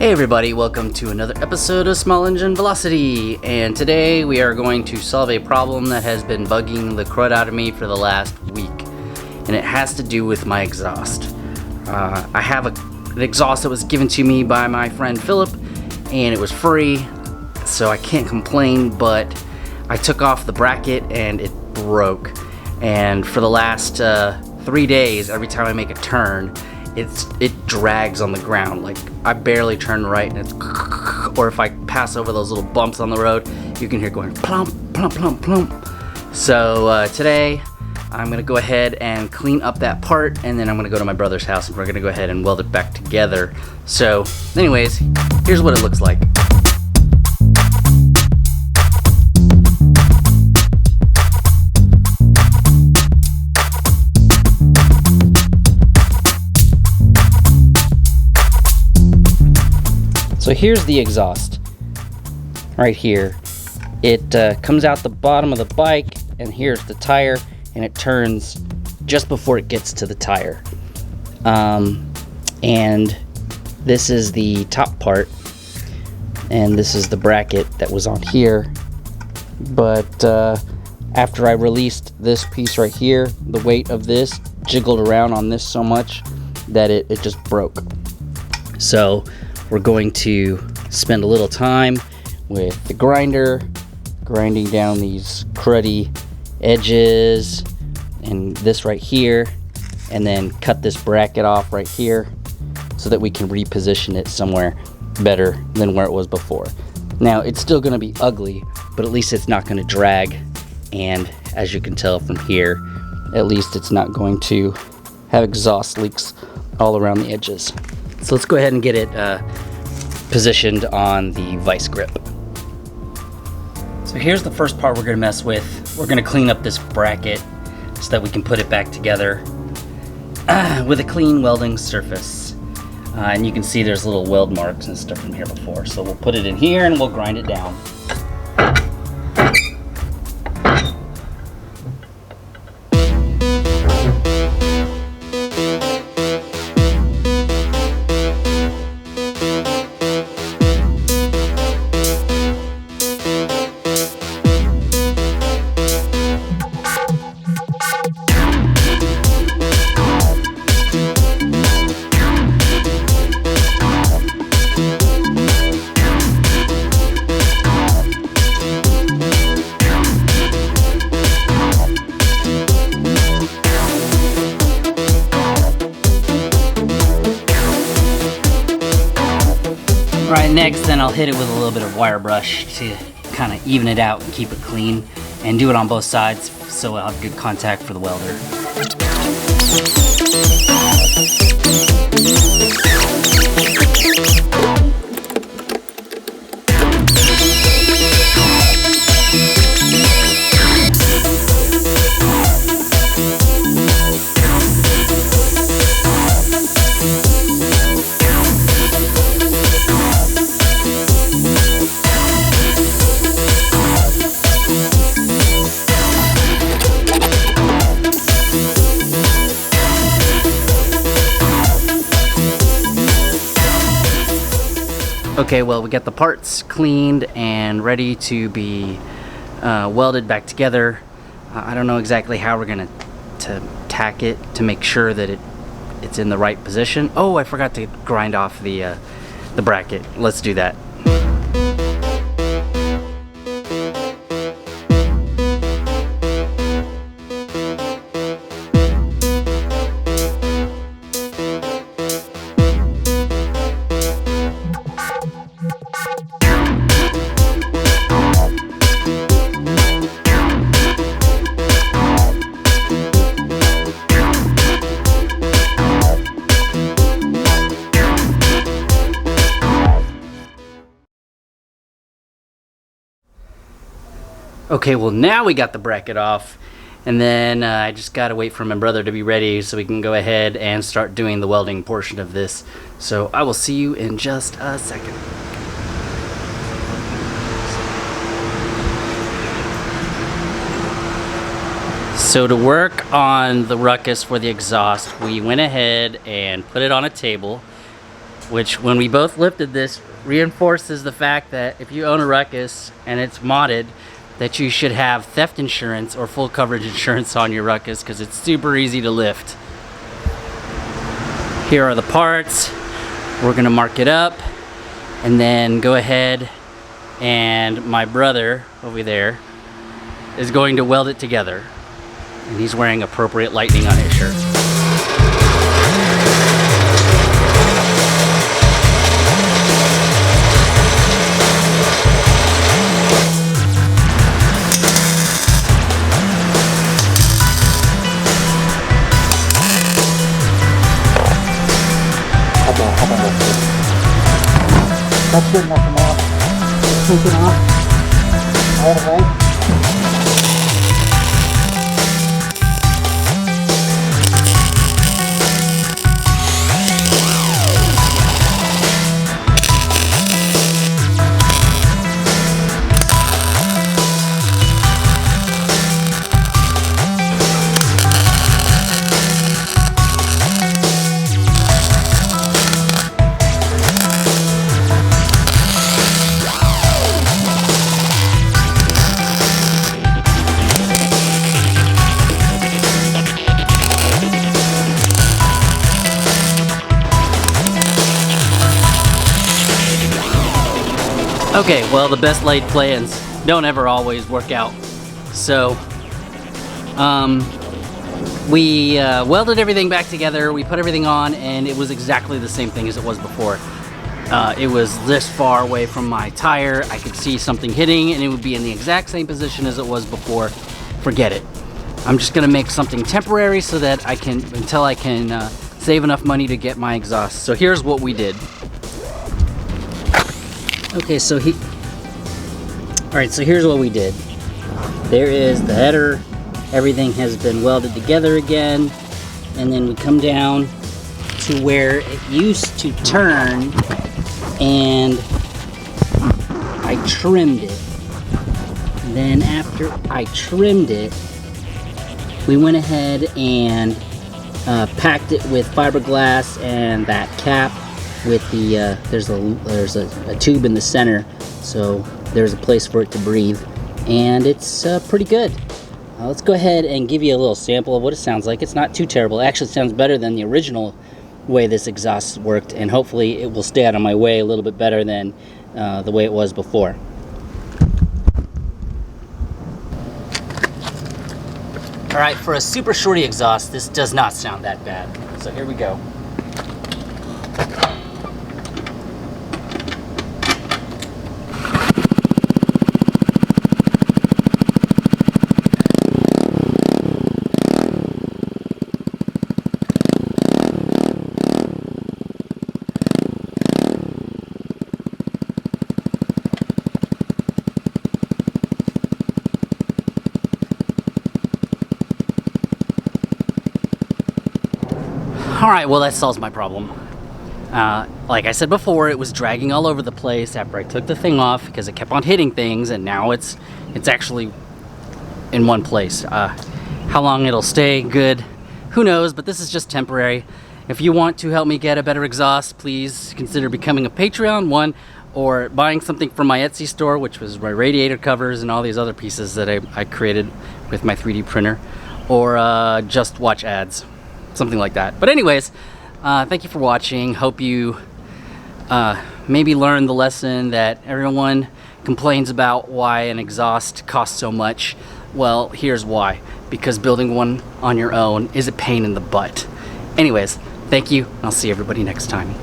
Hey everybody, welcome to another episode of Small Engine Velocity, and today we are going to solve a problem that has been bugging the crud out of me for the last week, and it has to do with my exhaust. I have an exhaust that was given to me by my friend Philip, and it was free, so I can't complain, but I took off the bracket and it broke, and for the last 3 days, every time I make a turn, it drags on the ground. Like, I barely turn right and it's, or if I pass over those little bumps on the road, you can hear going plump, plump, plump, plump. So today I'm gonna go ahead and clean up that part, and then I'm gonna go to my brother's house and we're gonna go ahead and weld it back together. So anyways, here's what it looks like. So here's the exhaust, right here. It comes out the bottom of the bike, and here's the tire, and it turns just before it gets to the tire. And this is the top part, and this is the bracket that was on here. But after I released this piece right here, the weight of this jiggled around on this so much that it just broke. So we're going to spend a little time with the grinder, grinding down these cruddy edges and this right here, and then cut this bracket off right here so that we can reposition it somewhere better than where it was before. Now, it's still going to be ugly, but at least it's not going to drag, and as you can tell from here, at least it's not going to have exhaust leaks all around the edges. So let's go ahead and get it positioned on the vice grip. So here's the first part we're going to mess with. We're going to clean up this bracket so that we can put it back together with a clean welding surface. And you can see there's little weld marks and stuff from here before. So we'll put it in here and we'll grind it down. Right, next then I'll hit it with a little bit of wire brush to kind of even it out and keep it clean, and do it on both sides so I'll have good contact for the welder. Okay, well, we got the parts cleaned and ready to be welded back together. I don't know exactly how we're gonna tack it to make sure that it's in the right position. Oh, I forgot to grind off the bracket. Let's do that. Okay, well, now we got the bracket off, and then I just gotta wait for my brother to be ready so we can go ahead and start doing the welding portion of this. So I will see you in just a second. So to work on the Ruckus for the exhaust, we went ahead and put it on a table. which when we both lifted this reinforces the fact that if you own a Ruckus and it's modded, that you should have theft insurance or full coverage insurance on your Ruckus, because it's super easy to lift. Here are the parts. We're gonna mark it up and then go ahead, and my brother over there is going to weld it together, and he's wearing appropriate lightning on his shirt. That's good enough for now. Let's take it off all the way. Okay, well, the best laid plans don't ever always work out. So, we welded everything back together, we put everything on, and it was exactly the same thing as it was before. It was this far away from my tire, I could see something hitting, and it would be in the exact same position as it was before. Forget it. I'm just gonna make something temporary so that I can, until I can save enough money to get my exhaust. So here's what we did. Okay, so alright, so here's what we did. There is the header, everything has been welded together again, and then we come down to where it used to turn, and I trimmed it. Then after I trimmed it, we went ahead and packed it with fiberglass and that cap with the there's a tube in the center, so there's a place for it to breathe, and it's pretty good. Let's go ahead and give you a little sample of what it sounds like. It's not too terrible. It actually sounds better than the original way this exhaust worked, and hopefully it will stay out of my way a little bit better than the way it was before. Alright, for a super shorty exhaust, this does not sound that bad. So here we go. Alright, well, that solves my problem. Like I said before, it was dragging all over the place after I took the thing off because it kept on hitting things, and now it's actually in one place. How long it'll stay good, who knows, but this is just temporary. If you want to help me get a better exhaust, please consider becoming a Patreon one, or buying something from my Etsy store, which was my radiator covers and all these other pieces that I created with my 3D printer, or just watch ads. Something like that. But anyways, thank you for watching. Hope you maybe learned the lesson that everyone complains about why an exhaust costs so much. Well, here's why. Because building one on your own is a pain in the butt. Anyways, thank you. I'll see everybody next time.